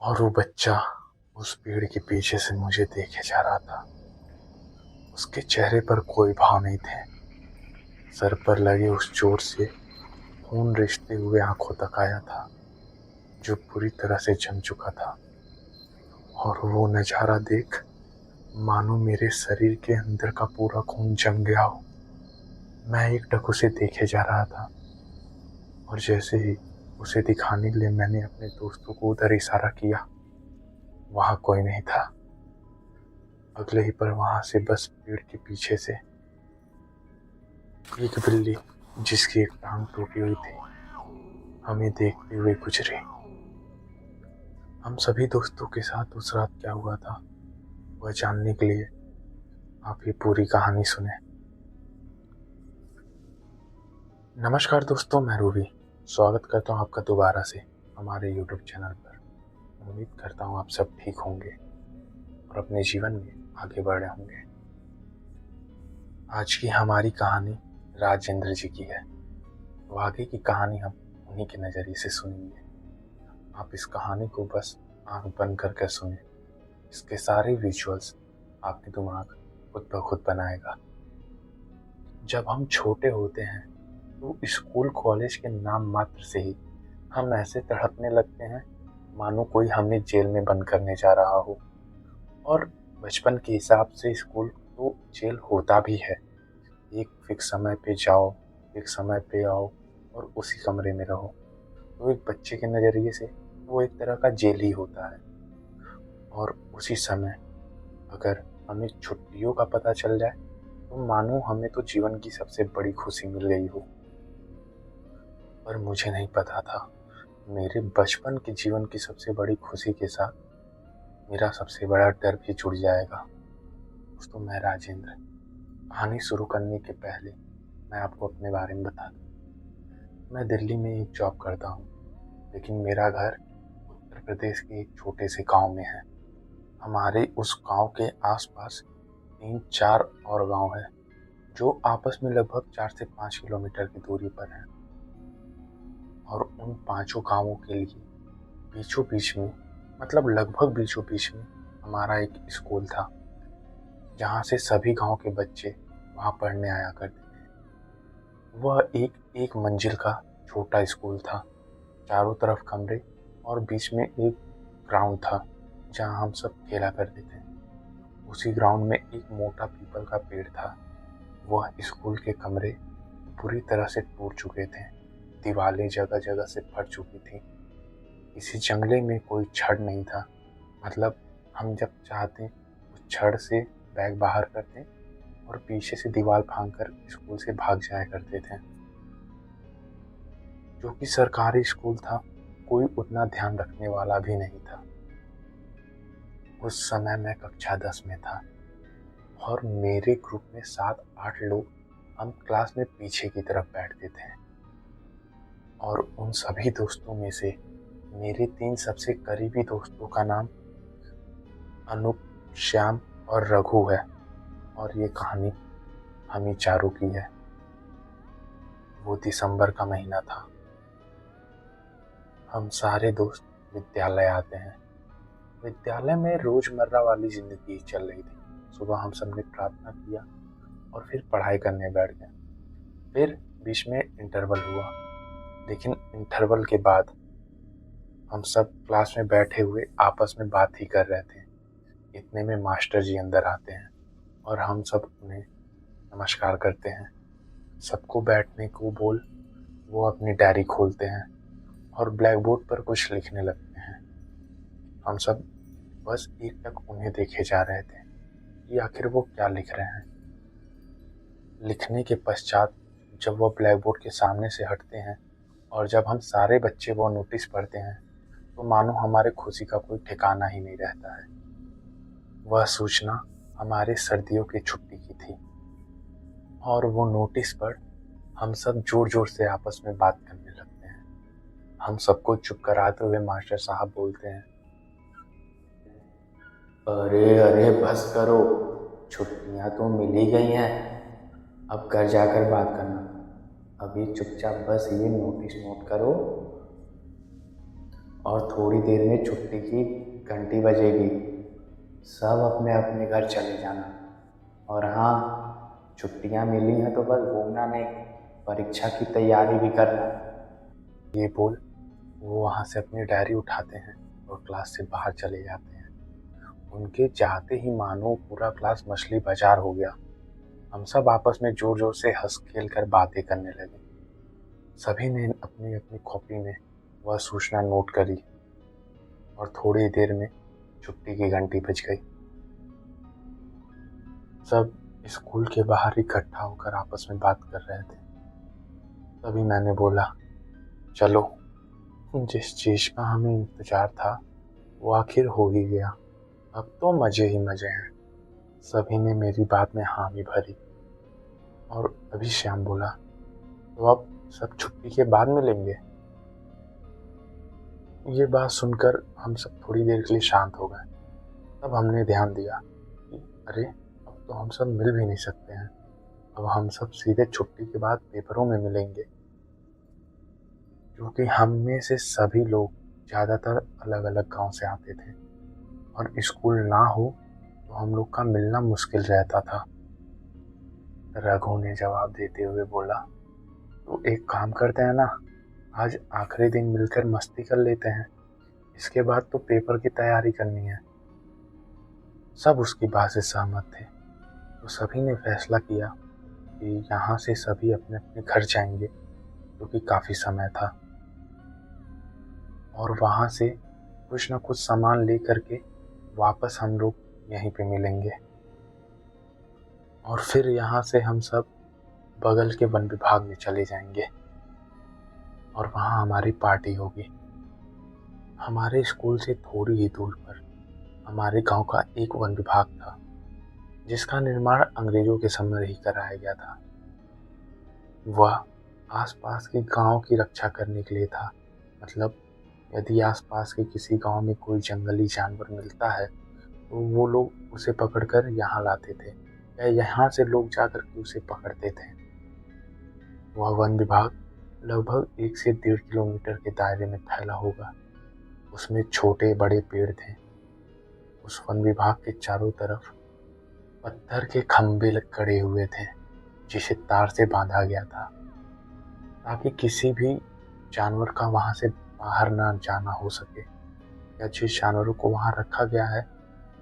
और वो बच्चा उस पेड़ के पीछे से मुझे देखे जा रहा था। उसके चेहरे पर कोई भाव नहीं थे। सर पर लगे उस चोट से खून रिसते हुए आंखों तक आया था, जो पूरी तरह से जम चुका था। और वो नजारा देख मानो मेरे शरीर के अंदर का पूरा खून जम गया हो। मैं एकटक उसे देखे जा रहा था, और जैसे ही उसे दिखाने के लिए मैंने अपने दोस्तों को उधर इशारा किया, वहां कोई नहीं था। अगले ही पल वहां से बस पेड़ के पीछे से एक बिल्ली, जिसकी एक टांग टूटी हुई थी, हमें देखते हुए गुजरी। हम सभी दोस्तों के साथ उस रात क्या हुआ था, वह जानने के लिए आप ये पूरी कहानी सुने। नमस्कार दोस्तों, मैं रूबी स्वागत करता हूँ आपका दोबारा से हमारे यूट्यूब चैनल पर। उम्मीद करता हूँ आप सब ठीक होंगे और अपने जीवन में आगे बढ़ रहे होंगे। आज की हमारी कहानी राजेंद्र जी की है, तो आगे की कहानी हम उन्हीं के नज़रिए से सुनेंगे। आप इस कहानी को बस आंख बंद करके सुने। इसके सारे विजुअल्स आपके दिमाग खुद ब खुद बनाएगा। जब हम छोटे होते हैं तो स्कूल कॉलेज के नाम मात्र से ही हम ऐसे तड़पने लगते हैं मानो कोई हमें जेल में बंद करने जा रहा हो। और बचपन के हिसाब से स्कूल तो जेल होता भी है। एक फिक्स समय पे जाओ, एक समय पे आओ और उसी कमरे में रहो। तो एक बच्चे के नज़रिए से वो एक तरह का जेल ही होता है। और उसी समय अगर हमें छुट्टियों का पता चल जाए तो मानो हमें तो जीवन की सबसे बड़ी खुशी मिल गई हो। पर मुझे नहीं पता था, मेरे बचपन के जीवन की सबसे बड़ी खुशी के साथ मेरा सबसे बड़ा डर भी जुड़ जाएगा। दोस्तों, मैं राजेंद्र। कहानी शुरू करने के पहले मैं आपको अपने बारे में बता दूं। मैं दिल्ली में एक जॉब करता हूँ, लेकिन मेरा घर उत्तर प्रदेश के एक छोटे से गांव में है। हमारे उस गांव के आसपास 3-4 और गांव हैं, जो आपस में लगभग 4 से 5 किलोमीटर की दूरी पर हैं। और उन पांचों गांवों के लिए बीचों बीच में, मतलब लगभग बीचों बीच में हमारा एक स्कूल था, जहाँ से सभी गांव के बच्चे वहाँ पढ़ने आया करते थे। वह एक मंजिल का छोटा स्कूल था। चारों तरफ कमरे और बीच में एक ग्राउंड था, जहाँ हम सब खेला करते थे। उसी ग्राउंड में एक मोटा पीपल का पेड़ था। वह स्कूल के कमरे पूरी तरह से टूट चुके थे, दीवारें जगह जगह से फट चुकी थी। इसी जंगले में कोई छड़ नहीं था, मतलब हम जब चाहते उस छड़ से बैग बाहर करते और पीछे से दीवार फांदकर स्कूल से भाग जाया करते थे। जो कि सरकारी स्कूल था, कोई उतना ध्यान रखने वाला भी नहीं था। उस समय मैं कक्षा 10 में था और मेरे ग्रुप में 7-8 लोग हम क्लास में पीछे की तरफ बैठते थे। और उन सभी दोस्तों में से मेरे 3 सबसे करीबी दोस्तों का नाम अनूप, श्याम और रघु है। और ये कहानी हम ही चारों की है। वो दिसंबर का महीना था। हम सारे दोस्त विद्यालय आते हैं। विद्यालय में रोजमर्रा वाली जिंदगी चल रही थी। सुबह हम सब ने प्रार्थना किया और फिर पढ़ाई करने बैठ गए। फिर बीच में इंटरवल हुआ, लेकिन इंटरवल के बाद हम सब क्लास में बैठे हुए आपस में बात ही कर रहे थे। इतने में मास्टर जी अंदर आते हैं और हम सब उन्हें नमस्कार करते हैं। सबको बैठने को बोल वो अपनी डायरी खोलते हैं और ब्लैक बोर्ड पर कुछ लिखने लगते हैं। हम सब बस एकटक उन्हें देखे जा रहे थे कि आखिर वो क्या लिख रहे हैं। लिखने के पश्चात जब वो ब्लैक बोर्ड के सामने से हटते हैं और जब हम सारे बच्चे वो नोटिस पढ़ते हैं, तो मानो हमारे खुशी का कोई ठिकाना ही नहीं रहता है। वह सूचना हमारे सर्दियों की छुट्टी की थी और वो नोटिस पर हम सब जोर जोर से आपस में बात करने लगते हैं। हम सबको चुप कराते हुए मास्टर साहब बोलते हैं, अरे अरे बस करो, छुट्टियां तो मिल ही गई हैं, अब घर जाकर बात करना। अभी चुपचाप बस ये नोटिस नोट करो और थोड़ी देर में छुट्टी की घंटी बजेगी। सब अपने अपने घर चले जाना। और हाँ, छुट्टियाँ मिली हैं तो बस घूमना नहीं, परीक्षा की तैयारी भी करना। ये बोल वो वहाँ से अपनी डायरी उठाते हैं और क्लास से बाहर चले जाते हैं। उनके जाते ही मानो पूरा क्लास मछली बाजार हो गया। हम सब आपस में जोर जोर से हंस खेल कर बातें करने लगे। सभी ने अपनी अपनी कॉपी में वह सूचना नोट करी और थोड़ी देर में छुट्टी की घंटी बज गई। सब स्कूल के बाहर इकट्ठा होकर आपस में बात कर रहे थे। तभी मैंने बोला, चलो, जिस चीज का हमें इंतजार था वो आखिर हो ही गया। अब तो मजे ही मजे हैं। सभी ने मेरी बात में हामी भरी। और तभी श्याम बोला, तो अब सब छुट्टी के बाद मिलेंगे। ये बात सुनकर हम सब थोड़ी देर के लिए शांत हो गए। तब हमने ध्यान दिया कि अरे, अब तो हम सब मिल भी नहीं सकते हैं। अब हम सब सीधे छुट्टी के बाद पेपरों में मिलेंगे। क्योंकि हम में से सभी लोग ज़्यादातर अलग अलग गांव से आते थे और स्कूल ना हो तो हम लोग का मिलना मुश्किल रहता था। रघु ने जवाब देते हुए बोला, तो एक काम करते हैं ना, आज आखिरी दिन मिलकर मस्ती कर लेते हैं। इसके बाद तो पेपर की तैयारी करनी है। सब उसकी बात से सहमत थे। तो सभी ने फैसला किया कि यहाँ से सभी अपने अपने घर जाएंगे, क्योंकि काफ़ी समय था। और वहाँ से कुछ ना कुछ सामान ले करके वापस हम लोग यहीं पे मिलेंगे। और फिर यहाँ से हम सब बगल के वन विभाग में चले जाएंगे और वहाँ हमारी पार्टी होगी। हमारे स्कूल से थोड़ी ही दूर पर हमारे गांव का एक वन विभाग था, जिसका निर्माण अंग्रेजों के समय ही कराया गया था। वह आसपास के गांव की रक्षा करने के लिए था। मतलब यदि आसपास के किसी गांव में कोई जंगली जानवर मिलता है तो वो लोग उसे पकड़कर यहाँ लाते थे या यहाँ से लोग जाकर के उसे पकड़ते थे। वह वन विभाग लगभग 1 से 1.5 किलोमीटर के दायरे में फैला होगा। उसमें छोटे बड़े पेड़ थे। उस वन विभाग के चारों तरफ पत्थर के खंभे गड़े हुए थे, जिसे तार से बांधा गया था, ताकि किसी भी जानवर का वहां से बाहर ना जाना हो सके, या जिस जानवरों को वहां रखा गया है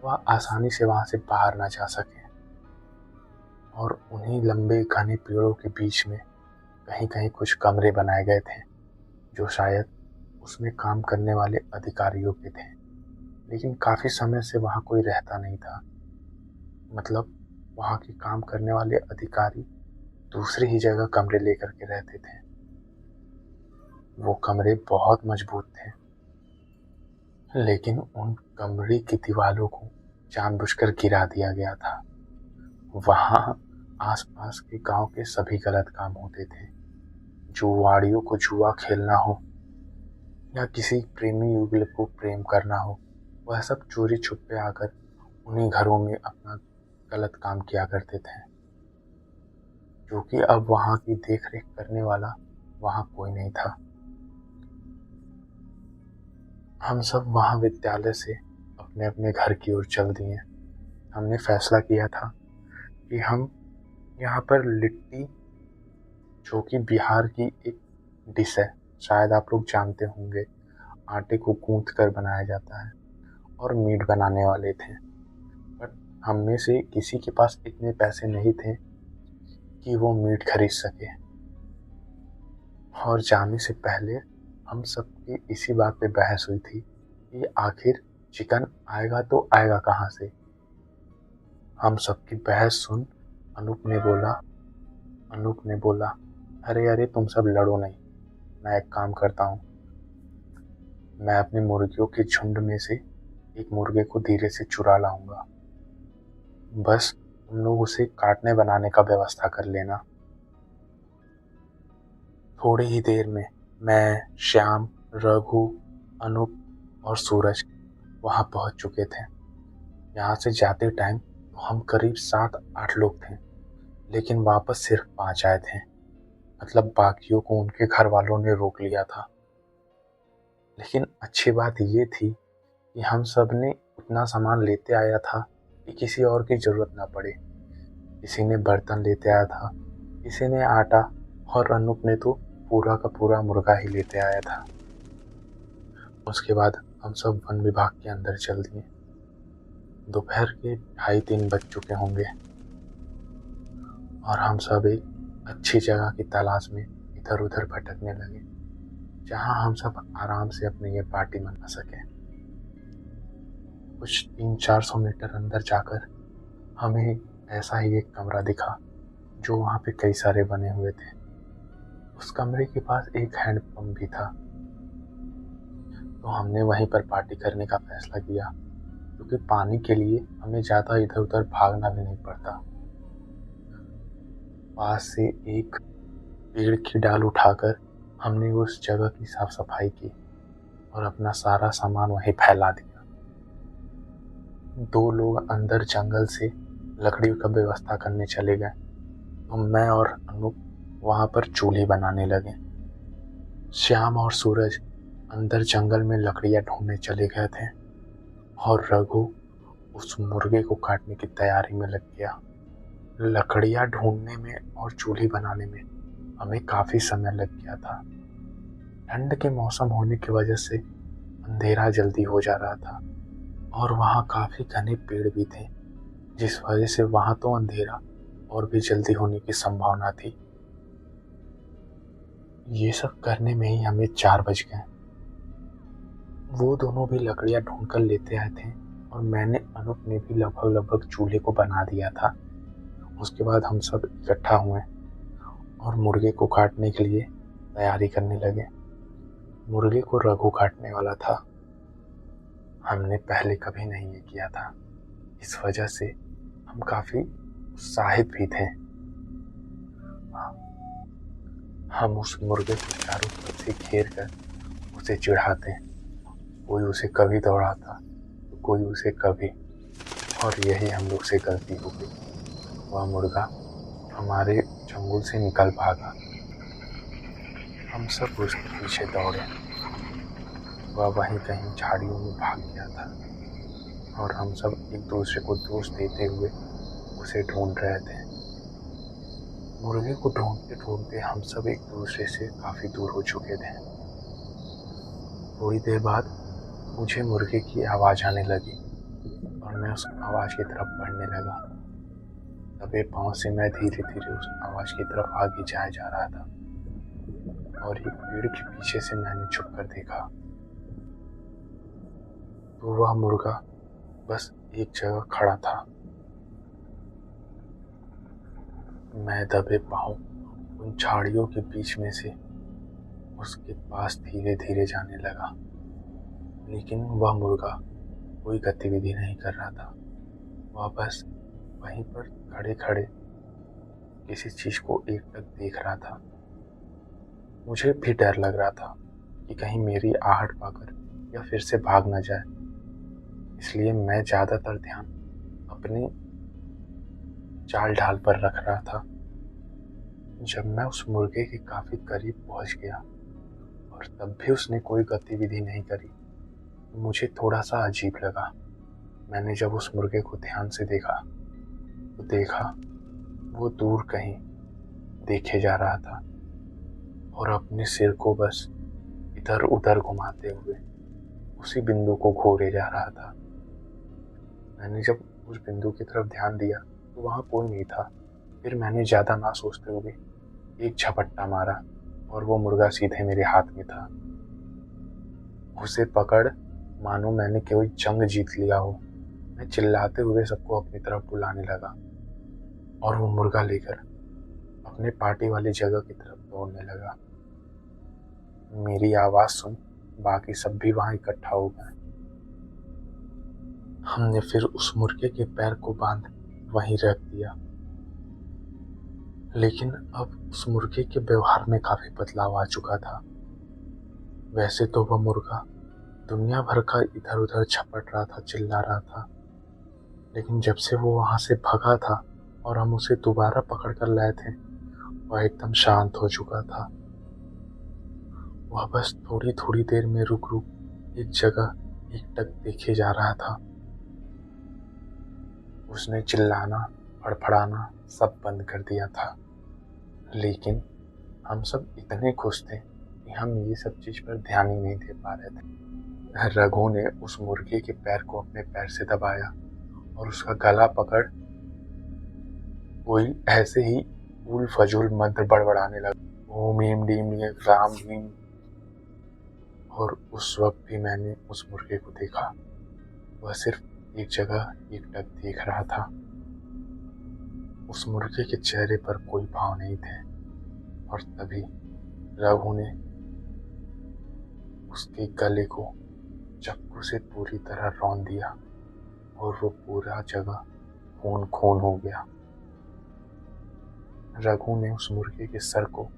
वह आसानी से वहां से बाहर ना जा सके। और उन्हीं लंबे घने पेड़ों के बीच में कहीं कहीं कुछ कमरे बनाए गए थे, जो शायद उसमें काम करने वाले अधिकारियों के थे। लेकिन काफी समय से वहां कोई रहता नहीं था। मतलब वहां के काम करने वाले अधिकारी दूसरी ही जगह कमरे लेकर के रहते थे। वो कमरे बहुत मजबूत थे, लेकिन उन कमरे की दीवारों को जानबूझकर गिरा दिया गया था। वहां आसपास के गांव के सभी गलत काम होते थे। जुआड़ियों को जुआ खेलना हो या किसी प्रेमी युगल को प्रेम करना हो, वह सब चोरी छुपे आकर उन्हीं घरों में अपना गलत काम किया करते थे। क्योंकि अब वहां की देख रेख करने वाला वहां कोई नहीं था। हम सब वहां विद्यालय से अपने अपने घर की ओर चल दिए। हमने फैसला किया था कि हम यहाँ पर लिट्टी, जो कि बिहार की एक डिश है, शायद आप लोग जानते होंगे, आटे को गूंथ कर बनाया जाता है, और मीट बनाने वाले थे। बट हम में से किसी के पास इतने पैसे नहीं थे कि वो मीट खरीद सके। और जाने से पहले हम सबकी इसी बात पे बहस हुई थी कि आखिर चिकन आएगा तो आएगा कहाँ से। हम सबकी बहस सुन अनूप ने बोला, अरे अरे, तुम सब लड़ो नहीं, मैं एक काम करता हूँ। मैं अपने मुर्गियों के झुंड में से एक मुर्गे को धीरे से चुरा लाऊंगा। बस तुम लोग उसे काटने बनाने का व्यवस्था कर लेना। थोड़ी ही देर में मैं, श्याम, रघु, अनूप और सूरज वहां पहुंच चुके थे। यहाँ से जाते टाइम तो हम करीब 7-8 लोग थे, लेकिन वापस सिर्फ 5 आए थे। मतलब बाकियों को उनके घर वालों ने रोक लिया था। लेकिन अच्छी बात ये थी कि हम सब ने उतना सामान लेते आया था कि किसी और की ज़रूरत ना पड़े। किसी ने बर्तन लेते आया था, किसी ने आटा, और अनूप ने तो पूरा का पूरा मुर्गा ही लेते आया था। उसके बाद हम सब वन विभाग के अंदर चल दिए। दोपहर के 2:30-3 बज चुके होंगे और हम सब एक अच्छी जगह की तलाश में इधर उधर भटकने लगे, जहां हम सब आराम से अपनी ये पार्टी मना सकें। कुछ 300-400 मीटर अंदर जाकर हमें ऐसा ही एक कमरा दिखा जो वहाँ पे कई सारे बने हुए थे। उस कमरे के पास एक हैंडपंप भी था, तो हमने वहीं पर पार्टी करने का फैसला किया, क्योंकि पानी के लिए हमें ज़्यादा इधर उधर भागना भी नहीं पड़ता। पास से एक पेड़ की डाल उठाकर हमने उस जगह की साफ सफाई की और अपना सारा सामान वहीं फैला दिया। 2 लोग अंदर जंगल से लकड़ी का व्यवस्था करने चले गए, तो मैं और अनूप वहाँ पर चूल्हे बनाने लगे। श्याम और सूरज अंदर जंगल में लकड़ियाँ ढूंढने चले गए थे और रघु उस मुर्गे को काटने की तैयारी में लग गया। लकड़ियाँ ढूंढने में और चूल्हे बनाने में हमें काफ़ी समय लग गया था। ठंड के मौसम होने की वजह से अंधेरा जल्दी हो जा रहा था और वहाँ काफ़ी घने पेड़ भी थे, जिस वजह से वहाँ तो अंधेरा और भी जल्दी होने की संभावना थी। ये सब करने में ही हमें 4 बज गए। वो दोनों भी लकड़ियाँ ढूंढ कर लेते आए थे और मैंने अनूप ने भी लगभग चूल्हे को बना दिया था। उसके बाद हम सब इकट्ठा हुए और मुर्गे को काटने के लिए तैयारी करने लगे। मुर्गे को रघु काटने वाला था। हमने पहले कभी नहीं ये किया था, इस वजह से हम काफ़ी उत्साहित भी थे। हम उस मुर्गे को चारों तरफ से घेर कर उसे चिढ़ाते। कोई उसे कभी दौड़ाता तो कोई उसे कभी, और यही हम लोग से गलती हो गई। वह मुर्गा हमारे चंगुल से निकल भागा। हम सब उसके पीछे दौड़े। वह वहीं कहीं झाड़ियों में भाग गया था और हम सब एक दूसरे को दोष देते हुए उसे ढूंढ रहे थे। मुर्गे को ढूंढते ढूंढते हम सब एक दूसरे से काफ़ी दूर हो चुके थे। थोड़ी देर बाद मुझे मुर्गे की आवाज़ आने लगी और मैं उस आवाज़ की तरफ बढ़ने लगा। दबे पाँव से मैं धीरे धीरे उस आवाज़ की तरफ आगे जाया जा रहा था और एक पेड़ के पीछे से मैंने छुप कर देखा तो वह मुर्गा बस एक जगह खड़ा था। मैं दबे पाँव उन झाड़ियों के बीच में से उसके पास धीरे धीरे जाने लगा, लेकिन वह मुर्गा कोई गतिविधि नहीं कर रहा था। वह बस वहीं पर खड़े खड़े किसी चीज़ को एकटक देख रहा था। मुझे भी डर लग रहा था कि कहीं मेरी आहट पाकर या फिर से भाग न जाए, इसलिए मैं ज़्यादातर ध्यान अपनी चाल ढाल पर रख रहा था। जब मैं उस मुर्गे के काफ़ी करीब पहुंच गया और तब भी उसने कोई गतिविधि नहीं करी, मुझे थोड़ा सा अजीब लगा। मैंने जब उस मुर्गे को ध्यान से देखा तो देखा वो दूर कहीं देखे जा रहा था और अपने सिर को बस इधर उधर घुमाते हुए उसी बिंदु को घूरे जा रहा था। मैंने जब उस बिंदु की तरफ ध्यान दिया तो वहाँ कोई नहीं था। फिर मैंने ज़्यादा ना सोचते हुए एक झपट्टा मारा और वो मुर्गा सीधे मेरे हाथ में था। उसे पकड़ मानो मैंने कोई जंग जीत लिया हो। मैं चिल्लाते हुए सबको अपनी तरफ बुलाने लगा और वो मुर्गा लेकर अपने पार्टी वाली जगह की तरफ दौड़ने लगा। मेरी आवाज़ सुन बाकी सब भी वहाँ इकट्ठा हो गए। हमने फिर उस मुर्गे के पैर को बांध वहीं रख दिया, लेकिन अब उस मुर्गे के व्यवहार में काफ़ी बदलाव आ चुका था। वैसे तो वह मुर्गा दुनिया भर का इधर उधर झपट रहा था, चिल्ला रहा था, लेकिन जब से वो वहाँ से भगा था और हम उसे दोबारा पकड़ कर लाए थे, वह एकदम शांत हो चुका था। वह बस थोड़ी थोड़ी देर में रुक रुक एक जगह एकटक देखे जा रहा था। उसने चिल्लाना, फड़फड़ाना सब बंद कर दिया था। लेकिन हम सब इतने खुश थे कि हम ये सब चीज पर ध्यान ही नहीं दे पा रहे थे। रघु ने उस मुर्गे के पैर को अपने पैर से दबाया और उसका गला पकड़ कोई ऐसे ही उल फजूल मंत्र बड़बड़ाने लगा, ओम ह्रीम डीम राम भीम। और उस वक्त भी मैंने उस मुर्गे को देखा। वह सिर्फ एक जगह एकटक देख रहा था। उस मुर्गे के चेहरे पर कोई भाव नहीं थे। और तभी रघु ने उसके गले को चाकू से पूरी तरह रौंद दिया और वो पूरा जगह खून खून हो गया। रघु ने उस मुर्गे के सर को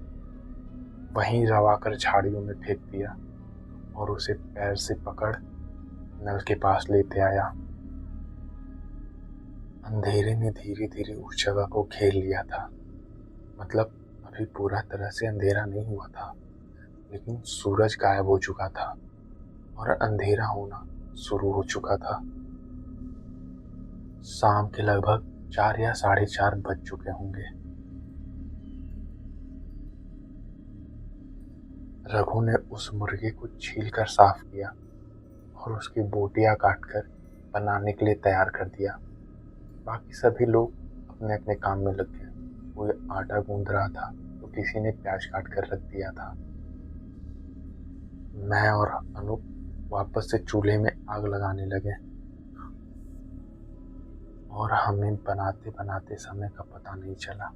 वहीं रवाकर झाड़ियों में फेंक दिया और उसे पैर से पकड़ नल के पास लेते आया। अंधेरे ने धीरे धीरे उस जगह को घेर लिया था। मतलब अभी पूरा तरह से अंधेरा नहीं हुआ था, लेकिन सूरज गायब हो चुका था और अंधेरा होना शुरू हो चुका था। शाम के लगभग 4 या 4:30 बज चुके होंगे। रघु ने उस मुर्गे को छील कर साफ किया और उसकी बोटियां काटकर बनाने के लिए तैयार कर दिया। बाकी सभी लोग अपने अपने काम में लग गए। कोई आटा गूंद रहा था तो किसी ने प्याज काट कर रख दिया था। मैं और अनूप वापस से चूल्हे में आग लगाने लगे और हमें बनाते बनाते समय का पता नहीं चला।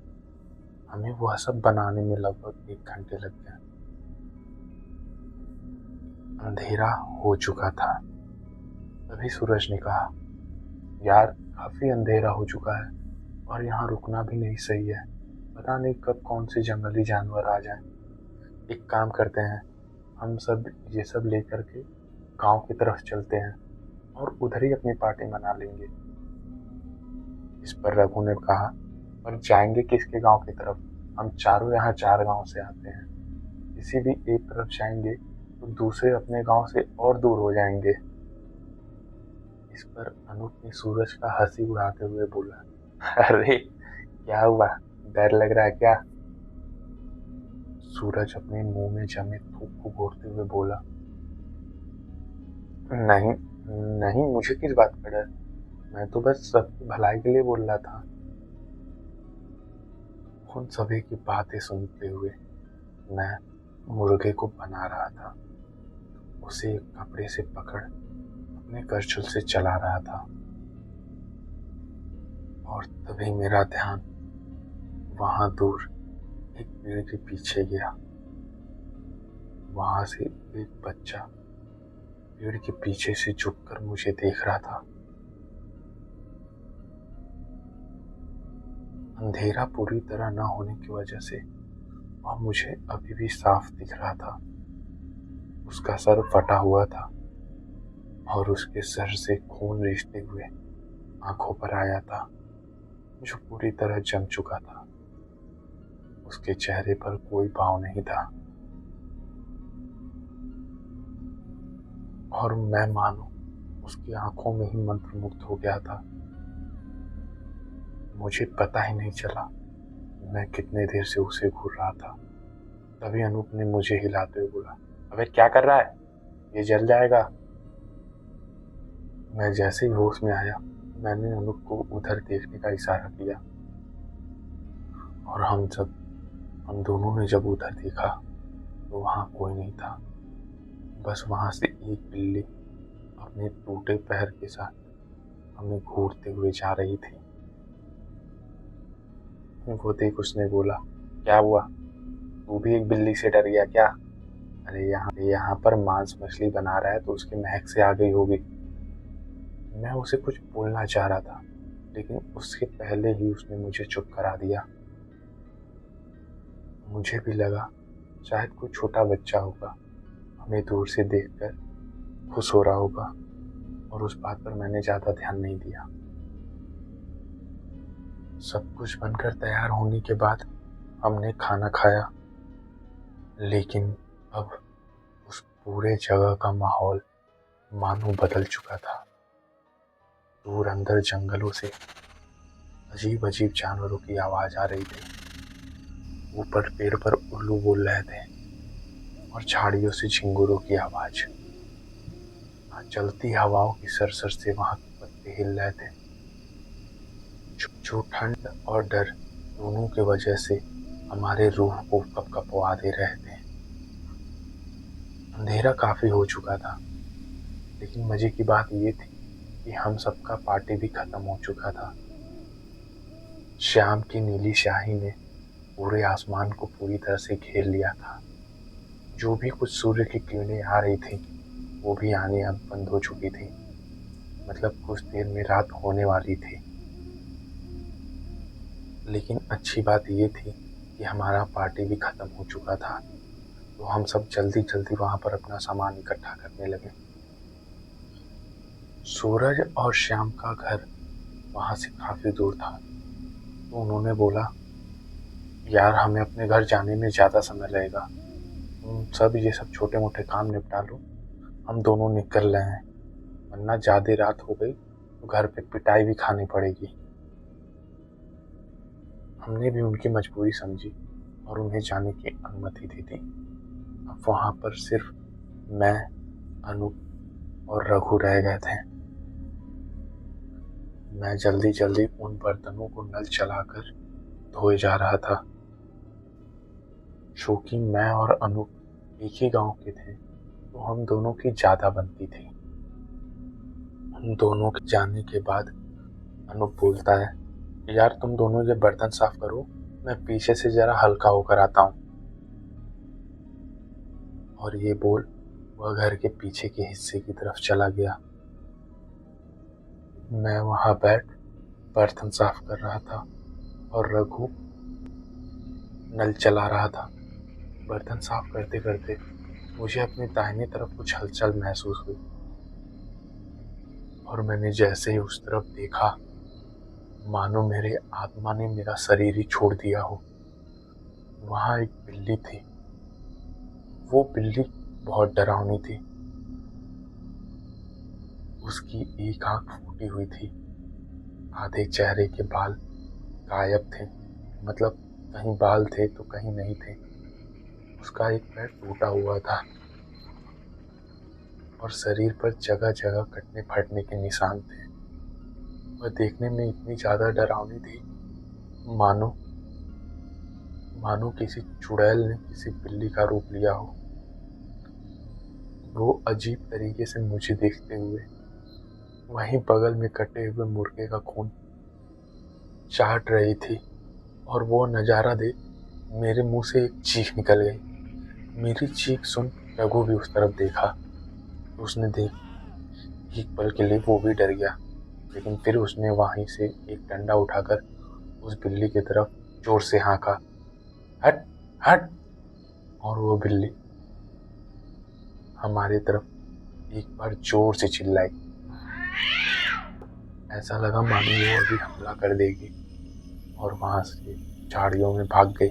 हमें वह सब बनाने में लगभग 1 घंटे लग गए। अंधेरा हो चुका था। तभी सूरज ने कहा, यार काफी अंधेरा हो चुका है और यहाँ रुकना भी नहीं सही है। पता नहीं कब कौन से जंगली जानवर आ जाएं। एक काम करते हैं, हम सब ये सब लेकर के गांव की तरफ चलते हैं और उधर ही अपनी पार्टी मना लेंगे। इस पर रघु ने कहा, पर जाएंगे किसके गांव की तरफ? हम चारों यहाँ 4 गांव से आते हैं। किसी भी एक तरफ जाएंगे तो दूसरे अपने गांव से और दूर हो जाएंगे। इस पर अनूप ने सूरज का हंसी उड़ाते हुए बोला, अरे क्या हुआ, डर लग रहा है क्या? सूरज अपने मुंह में जमे थूक को घोरते हुए बोला, नहीं नहीं, मुझे किस बात का डर, मैं तो बस सबकी भलाई के लिए बोल रहा था। उन सभी की बातें सुनते हुए मैं मुर्गे को बना रहा था। उसे एक कपड़े से पकड़ अपने करछुल से चला रहा था और तभी मेरा ध्यान वहां दूर एक पेड़ के पीछे गया। वहां से एक बच्चा पेड़ के पीछे से झुककर मुझे देख रहा था। अंधेरा पूरी तरह न होने की वजह से वह मुझे अभी भी साफ दिख रहा था। उसका सर फटा हुआ था और उसके सर से खून रिसते हुए आंखों पर आया था, जो पूरी तरह जम चुका था। उसके चेहरे पर कोई भाव नहीं था और मैं मानो उसकी आंखों में ही मंत्रमुग्ध हो गया था। मुझे पता ही नहीं चला मैं कितने देर से उसे घूर रहा था। तभी अनूप ने मुझे हिलाते हुए बोला, अबे क्या कर रहा है, ये जल जाएगा। मैं जैसे ही होश में आया मैंने अनूप को उधर देखने का इशारा किया और हम दोनों ने जब उधर देखा तो वहां कोई नहीं था। बस वहां से एक बिल्ली अपने टूटे पैर के साथ हमें घूरते हुए जा रही थी। वो देख उसने बोला, क्या हुआ, तू भी एक बिल्ली से डर गया क्या? अरे यहाँ पर मांस मछली बना रहा है तो उसकी महक से आ गई होगी। मैं उसे कुछ बोलना चाह रहा था, लेकिन उसके पहले ही उसने मुझे चुप करा दिया। मुझे भी लगा शायद कोई छोटा बच्चा होगा, हमें दूर से देखकर खुश हो रहा होगा और उस बात पर मैंने ज्यादा ध्यान नहीं दिया। सब कुछ बनकर तैयार होने के बाद हमने खाना खाया, लेकिन अब पूरे जगह का माहौल मानो बदल चुका था। दूर अंदर जंगलों से अजीब अजीब जानवरों की आवाज आ रही थी। ऊपर पेड़ पर उल्लू बोल रहे थे और झाड़ियों से झिंगुरों की आवाज। चलती हवाओं की सरसर से वहां के पत्ते हिल रहे थे। जो ठंड और डर दोनों की वजह से हमारे रूह को कपकपवा दे रहे थे। अंधेरा काफी हो चुका था, लेकिन मजे की बात ये थी कि हम सबका पार्टी भी खत्म हो चुका था। शाम की नीली स्याही ने पूरे आसमान को पूरी तरह से घेर लिया था। जो भी कुछ सूर्य की किरणें आ रही थी वो भी आनी अब बंद हो चुकी थी। मतलब कुछ देर में रात होने वाली थी। लेकिन अच्छी बात ये थी कि हमारा पार्टी भी खत्म हो चुका था, तो हम सब जल्दी जल्दी वहां पर अपना सामान इकट्ठा करने लगे। सूरज और श्याम का घर वहां से काफी दूर था, तो उन्होंने बोला, यार हमें अपने घर जाने में ज्यादा समय लगेगा, तुम सब ये सब छोटे मोटे काम निपटा लो, हम दोनों निकल रहे हैं, वरना ज्यादा रात हो गई तो घर पे पिटाई भी खानी पड़ेगी। हमने भी उनकी मजबूरी समझी और उन्हें जाने की अनुमति दे दी। अब वहां पर सिर्फ मैं, अनूप और रघु रह गए थे। मैं जल्दी जल्दी उन बर्तनों को नल चलाकर धोए जा रहा था। चूंकि मैं और अनूप एक ही गांव के थे, तो हम दोनों की ज्यादा बनती थी। उन दोनों के जाने के बाद अनूप बोलता है, यार तुम दोनों ये बर्तन साफ करो, मैं पीछे से जरा हल्का होकर आता हूँ। और ये बोल वह घर के पीछे के हिस्से की तरफ चला गया। मैं वहां बैठ बर्तन साफ कर रहा था और रघु नल चला रहा था। बर्तन साफ करते करते मुझे अपनी दाहिनी तरफ कुछ हलचल महसूस हुई और मैंने जैसे ही उस तरफ देखा, मानो मेरे आत्मा ने मेरा शरीर ही छोड़ दिया हो। वहां एक बिल्ली थी। वो बिल्ली बहुत डरावनी थी। उसकी एक आंख फूटी हुई थी, आधे चेहरे के बाल गायब थे, मतलब कहीं बाल थे तो कहीं नहीं थे। उसका एक पैर टूटा हुआ था और शरीर पर जगह जगह कटने फटने के निशान थे। वह देखने में इतनी ज्यादा डरावनी थी, मानो मानो किसी चुड़ैल ने किसी बिल्ली का रूप लिया हो। वो अजीब तरीके से मुझे देखते हुए वहीं बगल में कटे हुए मुर्गे का खून चाट रही थी और वो नजारा देख मेरे मुंह से एक चीख निकल गई। मेरी चीख सुन रघु भी उस तरफ देखा, तो उसने देख एक पल के लिए वो भी डर गया, लेकिन फिर उसने वहीं से एक डंडा उठाकर उस बिल्ली की तरफ जोर से हाँका, हट हट। और वो बिल्ली हमारी तरफ एक बार जोर से चिल्लाई। ऐसा लगा मानो वो अभी हमला कर देगी और वहां से झाड़ियों में भाग गई।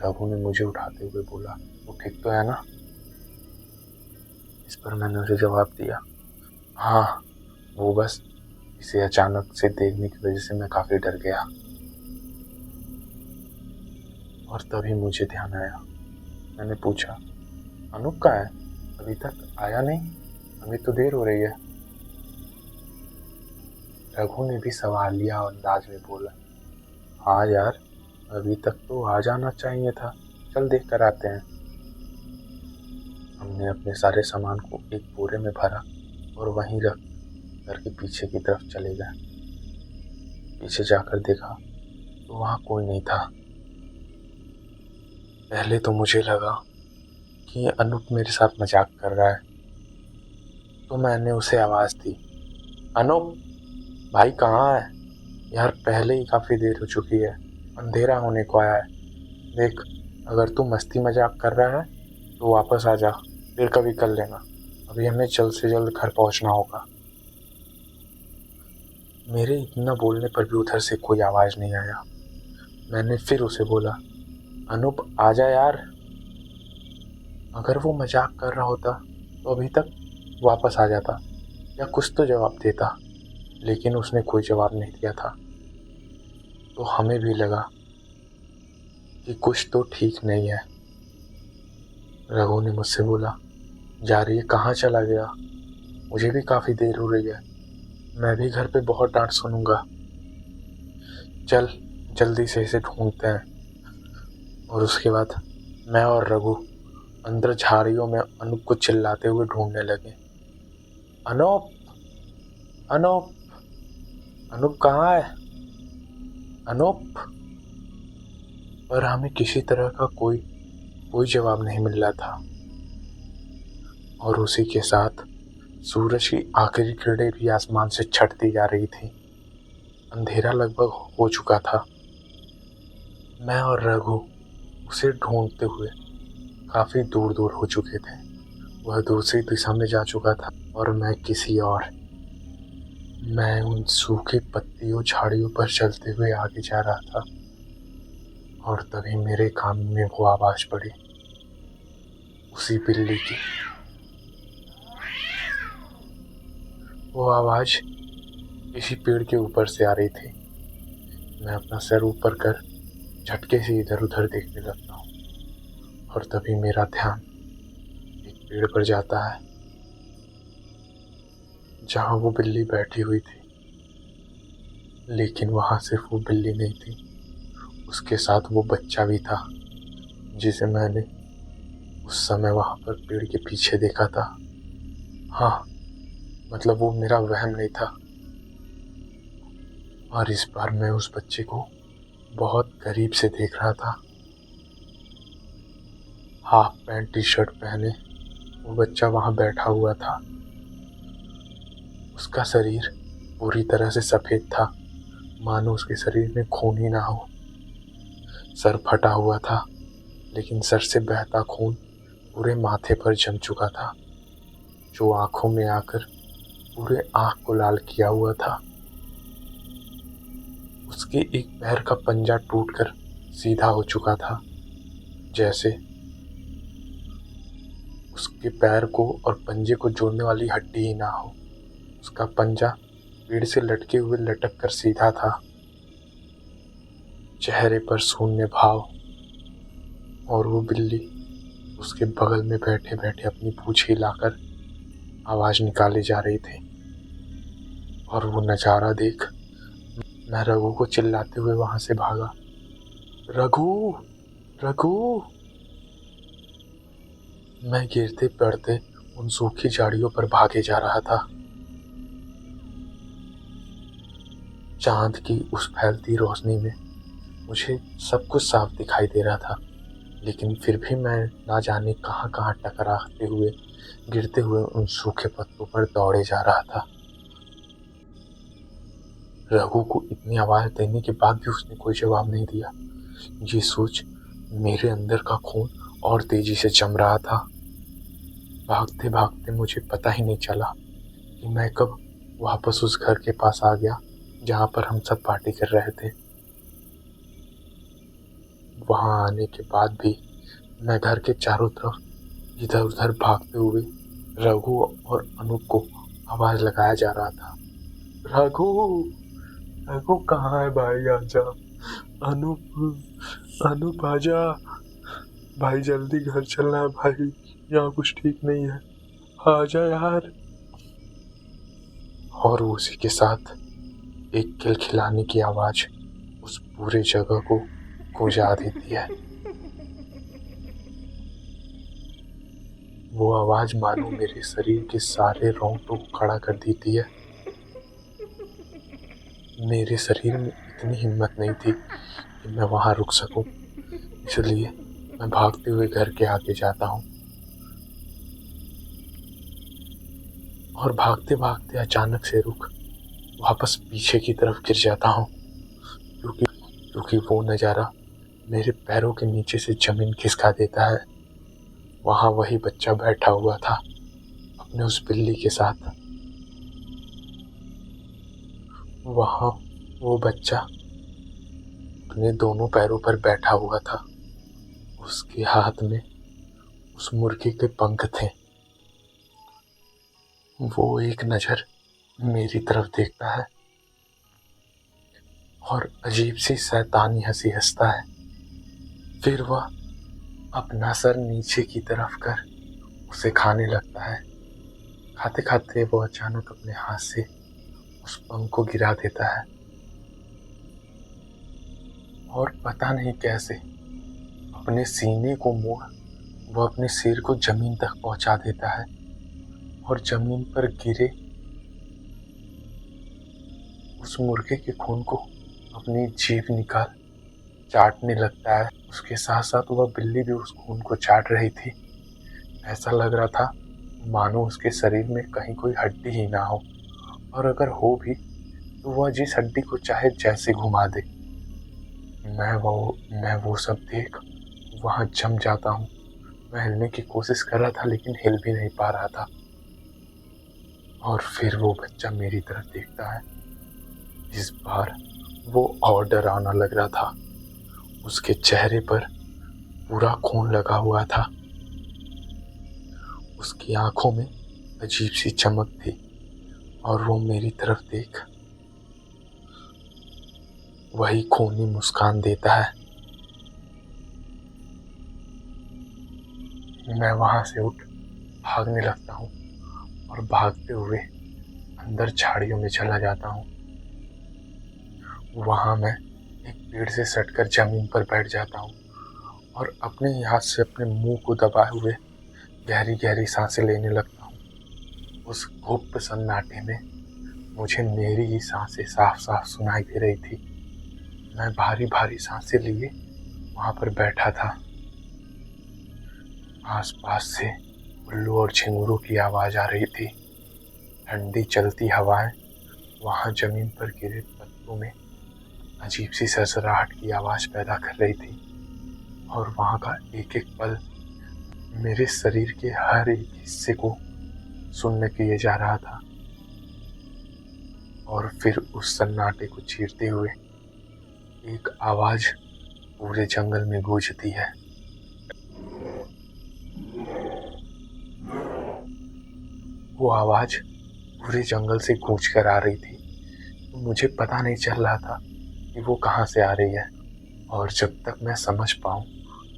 रघु ने मुझे उठाते हुए बोला, वो ठीक तो है ना? इस पर मैंने उसे जवाब दिया, हाँ, वो बस इसे अचानक से देखने की वजह से मैं काफी डर गया। और तभी मुझे ध्यान आया। मैंने पूछा, अनूप कहाँ है? अभी तक आया नहीं, अभी तो देर हो रही है। रघु ने भी सवालिया अंदाज में बोला, हाँ यार, अभी तक तो आ जाना चाहिए था, चल देख कर आते हैं। हमने अपने सारे सामान को एक बोरे में भरा और वहीं रख घर के पीछे की तरफ चले गए। पीछे जाकर देखा तो वहां कोई नहीं था। पहले तो मुझे लगा कि अनूप मेरे साथ मजाक कर रहा है, तो मैंने उसे आवाज दी, अनूप भाई कहाँ है? यार पहले ही काफी देर हो चुकी है, अंधेरा होने को आया है। देख, अगर तू मस्ती मजाक कर रहा है तो वापस आ जा, फिर कभी कर लेना, अभी हमें जल्द से जल्द घर पहुंचना होगा। मेरे इतना बोलने पर भी उधर से कोई आवाज नहीं आया। मैंने फिर उसे बोला, अनूप आजा यार। अगर वो मजाक कर रहा होता तो अभी तक वापस आ जाता या कुछ तो जवाब देता, लेकिन उसने कोई जवाब नहीं दिया था। तो हमें भी लगा कि कुछ तो ठीक नहीं है। रघु ने मुझसे बोला, जा रही है, कहाँ चला गया? मुझे भी काफ़ी देर हो रही है, मैं भी घर पे बहुत डांट सुनूंगा। चल जल्दी से इसे ढूंढते हैं। और उसके बाद मैं और रघु अंदर झाड़ियों में अनूप को चिल्लाते हुए ढूंढने लगे। अनूप, अनूप, अनूप कहाँ है? अनूप। पर हमें किसी तरह का कोई जवाब नहीं मिल रहा था। और उसी के साथ सूरज की आखिरी किरणें भी आसमान से छटती जा रही थी। अंधेरा लगभग हो चुका था। मैं और रघु उसे ढूंढते हुए काफी दूर दूर हो चुके थे। वह दूसरी दिशा में जा चुका था और मैं किसी और। मैं उन सूखी पत्तियों झाड़ियों पर चलते हुए आगे जा रहा था और तभी मेरे कान में वो आवाज पड़ी, उसी बिल्ली की। वो आवाज किसी पेड़ के ऊपर से आ रही थी। मैं अपना सर ऊपर कर झटके से इधर उधर देखने लगता हूँ और तभी मेरा ध्यान एक पेड़ पर जाता है जहाँ वो बिल्ली बैठी हुई थी। लेकिन वहाँ सिर्फ वो बिल्ली नहीं थी, उसके साथ वो बच्चा भी था जिसे मैंने उस समय वहाँ पर पेड़ के पीछे देखा था। हाँ, मतलब वो मेरा वहम नहीं था। और इस बार मैं उस बच्चे को बहुत करीब से देख रहा था। हाफ पैंट टी शर्ट पहने वो बच्चा वहाँ बैठा हुआ था। उसका शरीर पूरी तरह से सफ़ेद था, मानो उसके शरीर में खून ही ना हो। सर फटा हुआ था, लेकिन सर से बहता खून पूरे माथे पर जम चुका था, जो आंखों में आकर पूरे आंख को लाल किया हुआ था। उसके एक पैर का पंजा टूटकर सीधा हो चुका था, जैसे उसके पैर को और पंजे को जोड़ने वाली हड्डी ही ना हो। उसका पंजा पेड़ से लटके हुए लटक कर सीधा था। चेहरे पर शून्य भाव। और वो बिल्ली उसके बगल में बैठे बैठे अपनी पूंछ हिलाकर आवाज निकाले जा रही थी। और वो नजारा देख मैं रघु को चिल्लाते हुए वहां से भागा। रघु, रघु। मैं गिरते पड़ते उन सूखी झाड़ियों पर भागे जा रहा था। चांद की उस फैलती रोशनी में मुझे सब कुछ साफ दिखाई दे रहा था, लेकिन फिर भी मैं ना जाने कहाँ कहाँ टकराते हुए गिरते हुए उन सूखे पत्तों पर दौड़े जा रहा था। रघु को इतनी आवाज देने के बाद भी उसने कोई जवाब नहीं दिया। ये सोच मेरे अंदर का खून और तेजी से जम रहा था। भागते भागते मुझे पता ही नहीं चला कि मैं कब वापस उस घर के पास आ गया जहाँ पर हम सब पार्टी कर रहे थे। वहाँ आने के बाद भी मैं घर के चारों तरफ इधर उधर भागते हुए रघु और अनूप को आवाज लगाया जा रहा था। रघु, रघु कहाँ है भाई, आजा। अनूप, अनूप आजा भाई, जल्दी घर चलना है भाई, यहाँ कुछ ठीक नहीं है, आजा यार। और उसी के साथ एक खिलखिलाने की आवाज उस पूरे जगह को गुंजा देती है। वो आवाज मानो मेरे शरीर के सारे रोंगटों को खड़ा कर देती है। मेरे शरीर में इतनी हिम्मत नहीं थी कि मैं वहां रुक सकूं, इसलिए मैं भागते हुए घर के आगे जाता हूँ। और भागते भागते अचानक से रुक वापस पीछे की तरफ गिर जाता हूँ, क्योंकि वो नज़ारा मेरे पैरों के नीचे से जमीन खिसका देता है। वहाँ वही बच्चा बैठा हुआ था अपने उस बिल्ली के साथ। वहाँ वो बच्चा अपने दोनों पैरों पर बैठा हुआ था। उसके हाथ में उस मुर्गे के पंख थे। वो एक नज़र मेरी तरफ देखता है और अजीब सी शैतानी हंसी हंसता है। फिर वह अपना सर नीचे की तरफ कर उसे खाने लगता है। खाते खाते वो अचानक अपने हाथ से उस पंख को गिरा देता है और पता नहीं कैसे अपने सीने को मोड़ वो अपने सिर को जमीन तक पहुंचा देता है और जमीन पर गिरे उस मुर्गे के खून को अपनी जीभ निकाल चाटने लगता है। उसके साथ साथ वह बिल्ली भी उस खून को चाट रही थी। ऐसा लग रहा था मानो उसके शरीर में कहीं कोई हड्डी ही ना हो, और अगर हो भी तो वह जिस हड्डी को चाहे जैसे घुमा दे। मैं वो सब देख वहां जम जाता हूँ। मैं हिलने की कोशिश कर रहा था लेकिन हिल भी नहीं पा रहा था। और फिर वो बच्चा मेरी तरफ देखता है। इस बार वो और डरावना लग रहा था। उसके चेहरे पर पूरा खून लगा हुआ था। उसकी आंखों में अजीब सी चमक थी और वो मेरी तरफ देख वही खूनी मुस्कान देता है। मैं वहां से उठ भागने लगता हूँ और भागते हुए अंदर झाड़ियों में चला जाता हूँ। वहां मैं एक पेड़ से सटकर जमीन पर बैठ जाता हूँ और अपने ही हाथ से अपने मुंह को दबाए हुए गहरी गहरी सांसें लेने लगता हूँ। उस गुप्त सन्नाटे में मुझे मेरी ही सांसें साफ साफ सुनाई दे रही थी। मैं भारी भारी सांसें लिए वहां पर बैठा था। आसपास से उल्लू और झिंगुरों की आवाज आ रही थी। ठंडी चलती हवाएं वहां जमीन पर गिरे पत्तों में अजीब सी सरसराहट की आवाज पैदा कर रही थी। और वहां का एक एक पल मेरे शरीर के हर एक हिस्से को सुन्न किए जा रहा था। और फिर उस सन्नाटे को चीरते हुए एक आवाज पूरे जंगल में गूंजती है। वो आवाज पूरे जंगल से गूंज कर आ रही थी। तो मुझे पता नहीं चल रहा था कि वो कहाँ से आ रही है। और जब तक मैं समझ पाऊँ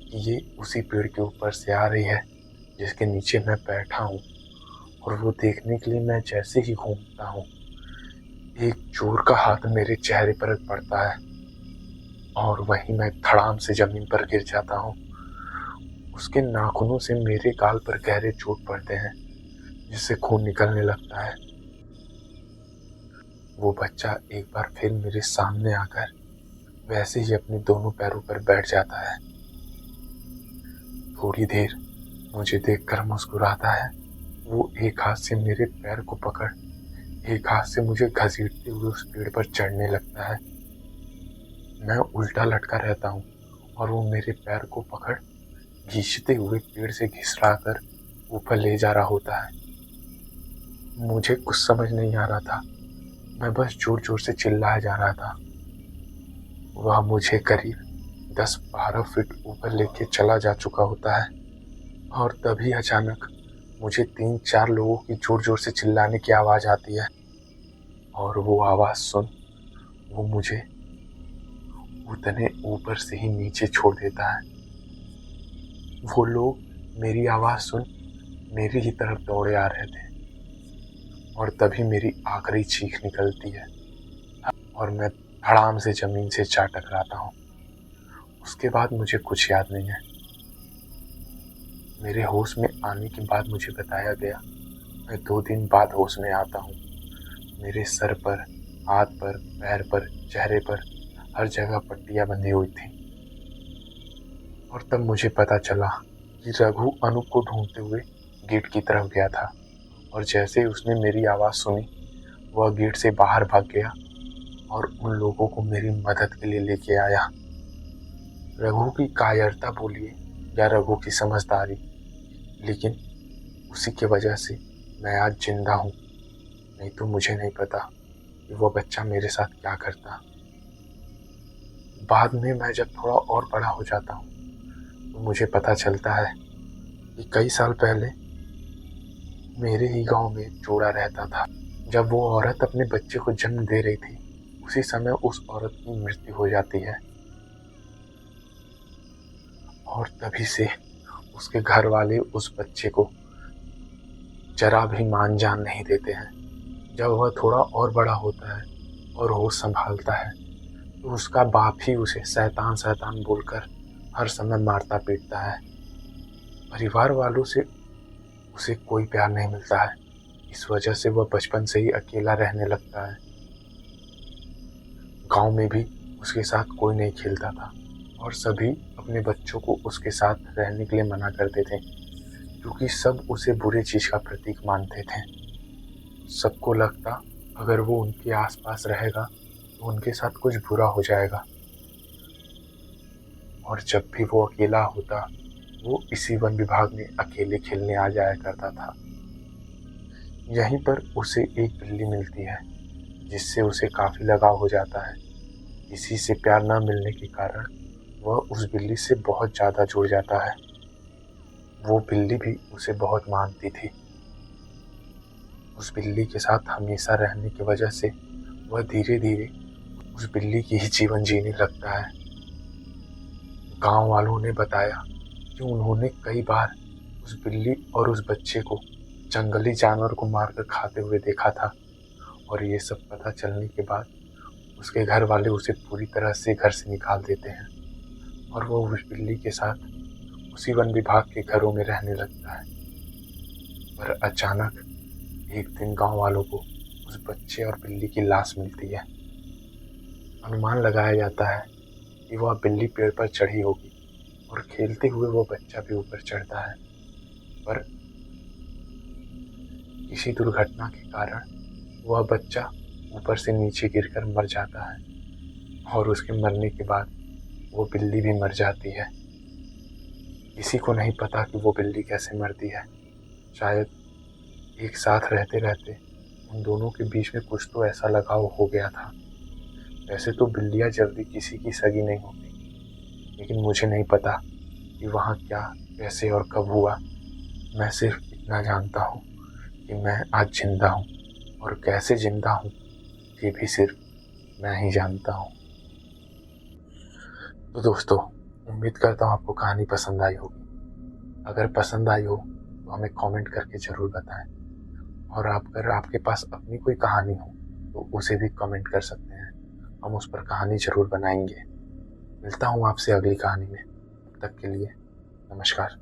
कि ये उसी पेड़ के ऊपर से आ रही है जिसके नीचे मैं बैठा हूँ, और वो देखने के लिए मैं जैसे ही घूमता हूँ, एक चोर का हाथ मेरे चेहरे पर पड़ता है और वहीं मैं धड़ाम से जमीन पर गिर जाता हूँ। उसके नाखूनों से मेरे गाल पर गहरे चोट पड़ते हैं जिससे खून निकलने लगता है। वो बच्चा एक बार फिर मेरे सामने आकर वैसे ही अपने दोनों पैरों पर बैठ जाता है। थोड़ी देर मुझे देखकर मुस्कुराता है। वो एक हाथ से मेरे पैर को पकड़ एक हाथ से मुझे घसीटते हुए उस पेड़ पर चढ़ने लगता है। मैं उल्टा लटका रहता हूँ और वो मेरे पैर को पकड़ घींचते हुए पेड़ से घिसरा कर ऊपर ले जा रहा होता है। मुझे कुछ समझ नहीं आ रहा था। मैं बस जोर जोर से चिल्लाया जा रहा था। वह मुझे करीब 10-12 फीट ऊपर लेके चला जा चुका होता है और तभी अचानक मुझे 3-4 लोगों की जोर जोर से चिल्लाने की आवाज आती है। और वो आवाज सुन वो मुझे उतने ऊपर से ही नीचे छोड़ देता है। वो लोग मेरी आवाज सुन मेरी ही तरफ दौड़े आ रहे थे और तभी मेरी आखिरी चीख निकलती है और मैं धड़ाम से जमीन से जा टकराता हूँ। उसके बाद मुझे कुछ याद नहीं है। मेरे होश में आने के बाद मुझे बताया गया मैं 2 दिन बाद होश में आता हूँ। मेरे सर पर, हाथ पर, पैर पर, चेहरे पर हर जगह पट्टियां बंधी हुई थी। और तब मुझे पता चला कि रघु अनूप को ढूंढते हुए गेट की तरफ गया था और जैसे ही उसने मेरी आवाज़ सुनी वह गेट से बाहर भाग गया और उन लोगों को मेरी मदद के लिए लेके आया। रघु की कायरता बोलिए या रघु की समझदारी, लेकिन उसी की वजह से मैं आज जिंदा हूँ। नहीं तो मुझे नहीं पता कि वो बच्चा मेरे साथ क्या करता। बाद में मैं जब थोड़ा और बड़ा हो जाता हूँ तो मुझे पता चलता है कि कई साल पहले मेरे ही गांव में एक जोड़ा रहता था। जब वो औरत अपने बच्चे को जन्म दे रही थी, उसी समय उस औरत की मृत्यु हो जाती है और तभी से उसके घर वाले उस बच्चे को जरा भी मान जान नहीं देते हैं। जब वह थोड़ा और बड़ा होता है और होश संभालता है, तो उसका बाप ही उसे शैतान शैतान बोलकर हर समय मारता पीटता है। परिवार वालों से उसे कोई प्यार नहीं मिलता है। इस वजह से वह बचपन से ही अकेला रहने लगता है। गांव में भी उसके साथ कोई नहीं खेलता था और सभी अपने बच्चों को उसके साथ रहने के लिए मना करते थे, क्योंकि सब उसे बुरी चीज का प्रतीक मानते थे। सबको लगता अगर वो उनके आसपास रहेगा तो उनके साथ कुछ बुरा हो जाएगा। और जब भी वो अकेला होता, वो इसी वन विभाग में अकेले खेलने आ जाया करता था। यहीं पर उसे एक बिल्ली मिलती है, जिससे उसे काफी लगाव हो जाता है। किसी से प्यार न मिलने के कारण वह उस बिल्ली से बहुत ज्यादा जुड़ जाता है। वो बिल्ली भी उसे बहुत मानती थी। उस बिल्ली के साथ हमेशा रहने की वजह से वह धीरे धीरे उस बिल्ली की ही जीवन जीने लगता है। गांव वालों ने बताया कि उन्होंने कई बार उस बिल्ली और उस बच्चे को जंगली जानवर को मारकर खाते हुए देखा था। और ये सब पता चलने के बाद उसके घर वाले उसे पूरी तरह से घर से निकाल देते हैं और वो उस बिल्ली के साथ उसी वन विभाग के घरों में रहने लगता है। पर अचानक एक दिन गांव वालों को उस बच्चे और बिल्ली की लाश मिलती है। अनुमान लगाया जाता है कि वह बिल्ली पेड़ पर चढ़ी होगी और खेलते हुए वो बच्चा भी ऊपर चढ़ता है, पर किसी दुर्घटना के कारण वह बच्चा ऊपर से नीचे गिरकर मर जाता है और उसके मरने के बाद वो बिल्ली भी मर जाती है। किसी को नहीं पता कि वो बिल्ली कैसे मरती है। शायद एक साथ रहते रहते उन दोनों के बीच में कुछ तो ऐसा लगाव हो गया था। वैसे तो बिल्लियाँ जल्दी किसी की सगी नहीं होती, लेकिन मुझे नहीं पता कि वहाँ क्या, कैसे और कब हुआ। मैं सिर्फ इतना जानता हूँ कि मैं आज जिंदा हूँ और कैसे जिंदा हूँ ये भी सिर्फ मैं ही जानता हूँ। तो दोस्तों, उम्मीद करता हूँ आपको कहानी पसंद आई होगी। अगर पसंद आई हो तो हमें कमेंट करके ज़रूर बताएं। और अगर आपके पास अपनी कोई कहानी हो तो उसे भी कमेंट कर सकते हैं। हम उस पर कहानी ज़रूर बनाएंगे। मिलता हूँ आपसे अगली कहानी में। तब तक के लिए नमस्कार।